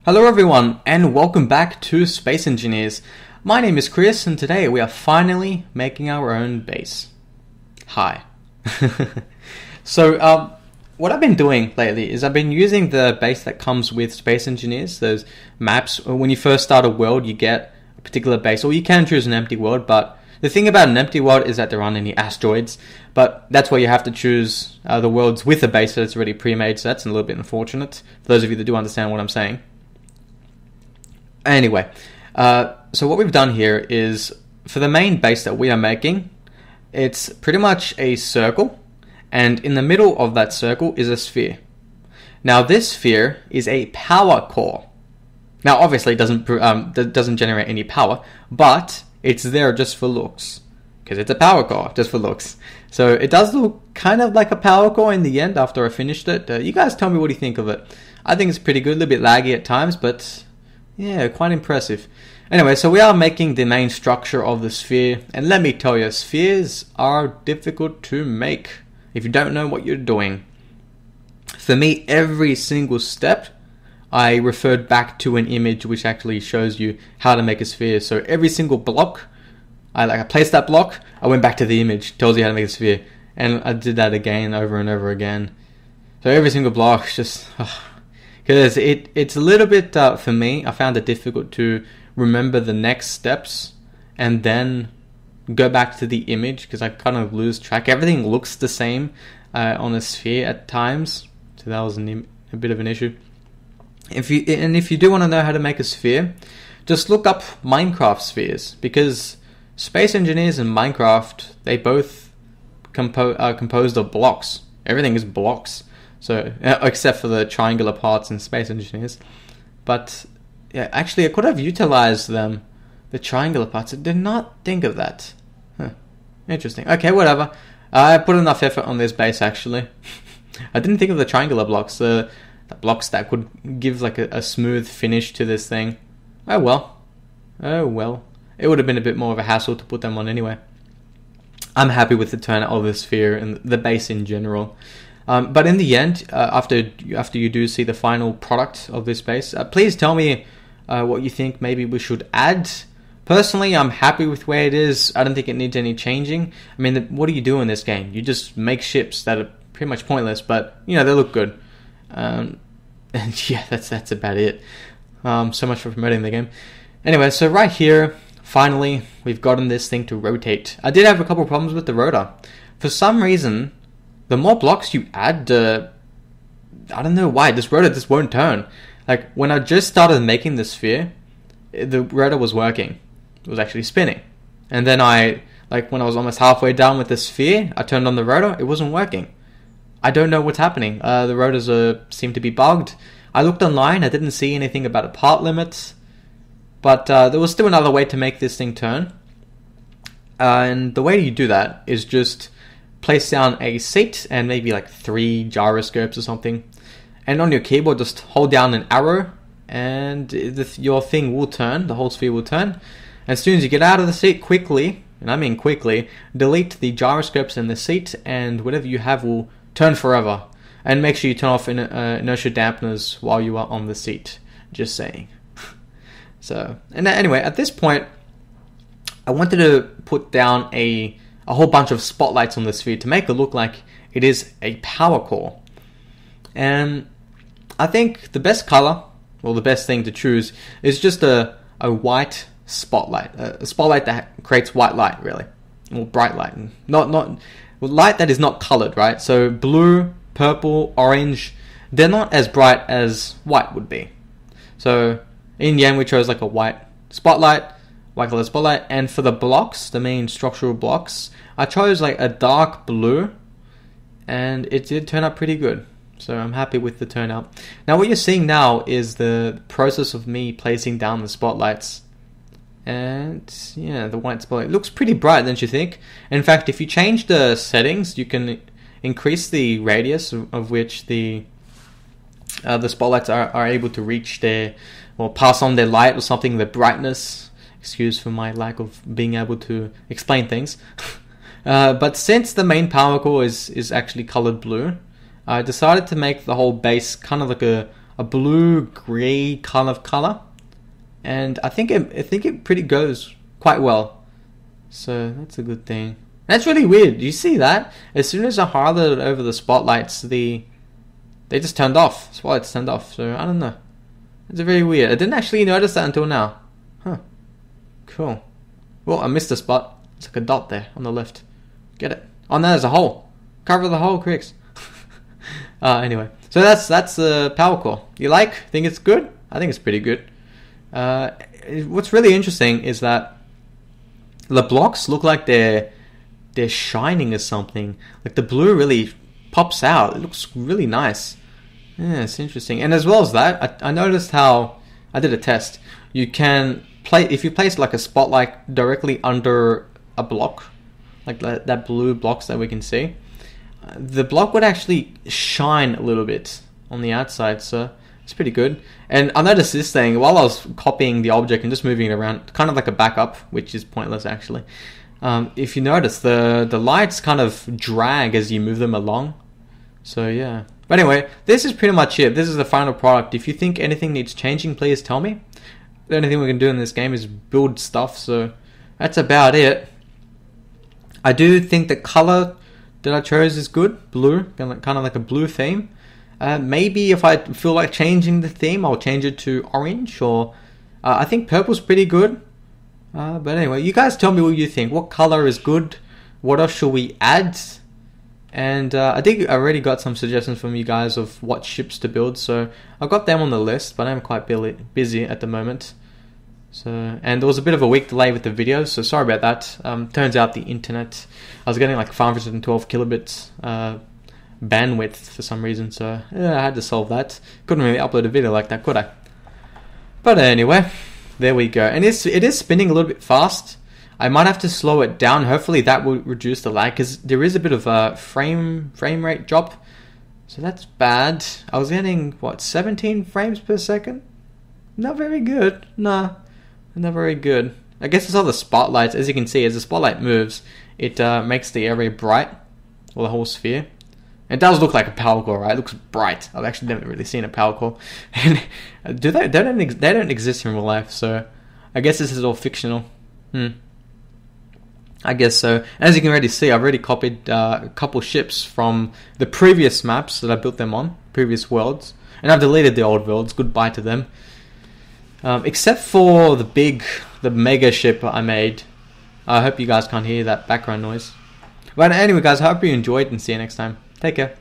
Hello everyone and welcome back to Space Engineers. My name is Chris and today we are finally making our own base. Hi. So what I've been doing lately is I've been using the base that comes with Space Engineers, those maps. When you first start a world you get a particular base, or you can choose an empty world, but the thing about an empty world is that there aren't any asteroids, but that's why you have to choose the worlds with a base that's already pre-made, so that's a little bit unfortunate for those of you that do understand what I'm saying. Anyway, so what we've done here is, for the main base that we are making, it's pretty much a circle, and in the middle of that circle is a sphere. Now this sphere is a power core. Now obviously it doesn't generate any power, but it's there just for looks, because it's a power core, just for looks. So it does look kind of like a power core in the end after I finished it. You guys tell me what you think of it. I think it's pretty good, a little bit laggy at times, but yeah, quite impressive. Anyway, so we are making the main structure of the sphere, and let me tell you, spheres are difficult to make if you don't know what you're doing. For me, every single step, I referred back to an image which actually shows you how to make a sphere. So every single block, I placed that block, I went back to the image, tells you how to make a sphere, and I did that again, over and over again. So every single block, just because it's a little bit, for me, I found it difficult to remember the next steps and then go back to the image, because I kind of lose track. Everything looks the same on a sphere at times, so that was a bit of an issue. If you do want to know how to make a sphere, just look up Minecraft spheres, because Space Engineers and Minecraft, they both are composed of blocks. Everything is blocks. So, except for the triangular parts in Space Engineers. But, yeah, actually I could have utilized them, the triangular parts. I did not think of that. Interesting. Okay, whatever. I put enough effort on this base, actually. I didn't think of the triangular blocks, the blocks that could give like a smooth finish to this thing. Oh well. It would have been a bit more of a hassle to put them on anyway. I'm happy with the turnout of the sphere and the base in general. But in the end, after you do see the final product of this base, please tell me what you think maybe we should add. Personally, I'm happy with where it is. I don't think it needs any changing. I mean, what do you do in this game? You just make ships that are pretty much pointless, but you know, they look good. And yeah, that's about it. So much for promoting the game. Anyway, so right here, finally, we've gotten this thing to rotate. I did have a couple problems with the rotor. For some reason, the more blocks you add, I don't know why, this rotor just won't turn. Like, when I just started making the sphere, the rotor was working. It was actually spinning. And then when I was almost halfway done with the sphere, I turned on the rotor, it wasn't working. I don't know what's happening. The rotors seem to be bugged. I looked online, I didn't see anything about a part limit, but there was still another way to make this thing turn. And the way you do that is just place down a seat and maybe like 3 gyroscopes or something, and on your keyboard just hold down an arrow and your thing will turn, the whole sphere will turn. As soon as you get out of the seat, quickly, and I mean quickly, delete the gyroscopes in the seat, and whatever you have will turn forever. And make sure you turn off inertia dampeners while you are on the seat, just saying. So, and anyway, at this point I wanted to put down a whole bunch of spotlights on the sphere to make it look like it is a power core. And I think the best color, or the best thing to choose, is just a white spotlight. A spotlight that creates white light, really. Or bright light. Not light that is not colored, right? So blue, purple, orange, they're not as bright as white would be. So in the end we chose like a white color spotlight, and for the blocks, the main structural blocks, I chose like a dark blue, and it did turn out pretty good. So I'm happy with the turnout. Now what you're seeing now is the process of me placing down the spotlights. And yeah, the white spotlight looks pretty bright, don't you think? In fact, if you change the settings, you can increase the radius of which the spotlights are able to reach their, or pass on their light or something, the brightness. Excuse for my lack of being able to explain things. But since the main power core is actually colored blue, I decided to make the whole base kind of like a a blue-grey kind of color, and I think it pretty goes quite well. So that's a good thing. That's really weird. You see that? As soon as I highlighted over the spotlights, they just turned off. Spotlights turned off. So I don't know. It's very weird. I didn't actually notice that until now. Huh. Cool. Well, I missed a spot. It's like a dot there on the left. Get it? Oh no, there's a hole. Cover the hole, Crix. Anyway, so that's the power core. You like? Think it's good? I think it's pretty good. What's really interesting is that the blocks look like they're shining or something. Like the blue really pops out. It looks really nice. Yeah, it's interesting. And as well as that, I noticed how I did a test. You can if you place like a spotlight directly under a block, like that blue blocks that we can see, the block would actually shine a little bit on the outside. So it's pretty good. And I noticed this thing while I was copying the object and just moving it around, kind of like a backup, which is pointless actually. If you notice, the lights kind of drag as you move them along. So yeah. But anyway, this is pretty much it. This is the final product. If you think anything needs changing, please tell me. The only thing we can do in this game is build stuff, so that's about it. I do think the color that I chose is good. Blue, kind of like a blue theme. Maybe if I feel like changing the theme, I'll change it to orange, or I think purple's pretty good. But anyway, you guys tell me what you think. What color is good? What else should we add? And I think I already got some suggestions from you guys of what ships to build, so I've got them on the list, but I'm quite busy at the moment. So, and there was a bit of a week delay with the videos, so sorry about that. Turns out the internet, I was getting like 512 kilobits bandwidth for some reason, so yeah, I had to solve that. Couldn't really upload a video like that, could I? But anyway, there we go. And it is spinning a little bit fast. I might have to slow it down. Hopefully that will reduce the lag, because there is a bit of a frame rate drop. So that's bad. I was getting, what, 17 frames per second? Not very good. Nah, not very good. I guess it's all the spotlights. As you can see, as the spotlight moves, it makes the area bright, or the whole sphere. It does look like a power core, right? It looks bright. I've actually never really seen a power core. And they don't exist in real life, so I guess this is all fictional. I guess so. As you can already see, I've already copied a couple ships from the previous maps that I built them on, previous worlds. And I've deleted the old worlds, goodbye to them. Except for the mega ship I made. I hope you guys can't hear that background noise. But anyway guys, I hope you enjoyed, and see you next time. Take care.